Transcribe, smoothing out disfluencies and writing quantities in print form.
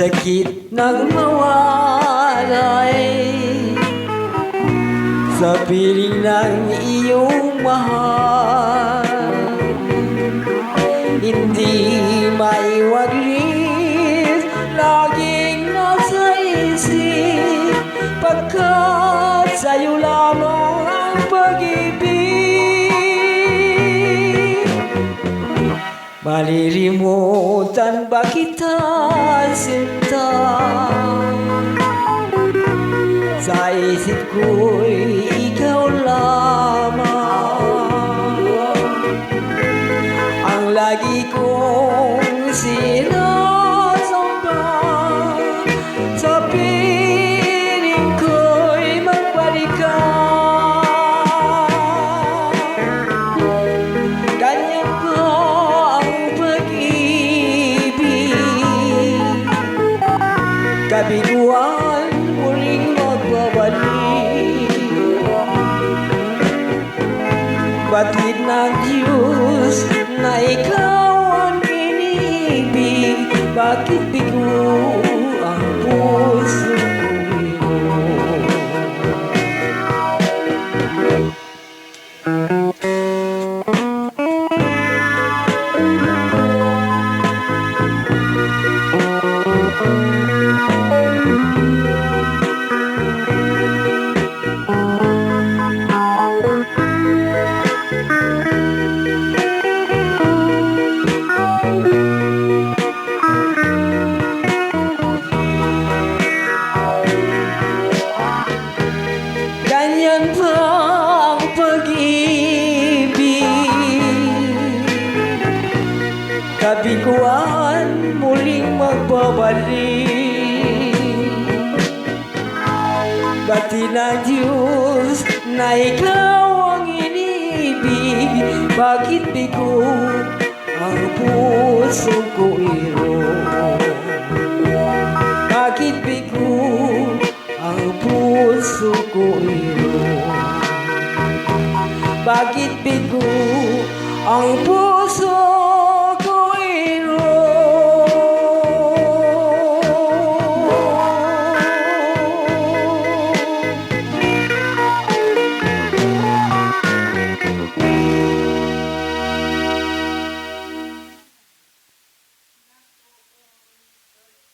sakit ng mawalay sa piling ng iyong mahal. Hindi maiwaglis, laging nasa isip, pagkat sa'yo lamang ang pag-ibig. Malilimutan ba kita, sinta? Sa isip ko'y ikaw lamang ang lagi kong sinasamba. Sa piling ko'y magbalik ka. Ganyan ba ang pag-ibig? Kabiguan muling magbabalik. Batid ng Diyos na ikaw ang inibig, bakit bigo ang puso ko? Ganyan ba ang pag-ibig? Kabiguan muling magbabalik. Batid ng Diyos na ikaw ang inibig, bakit bigo ang puso ko iro? Bakit bigo ang puso ko iro? Bakit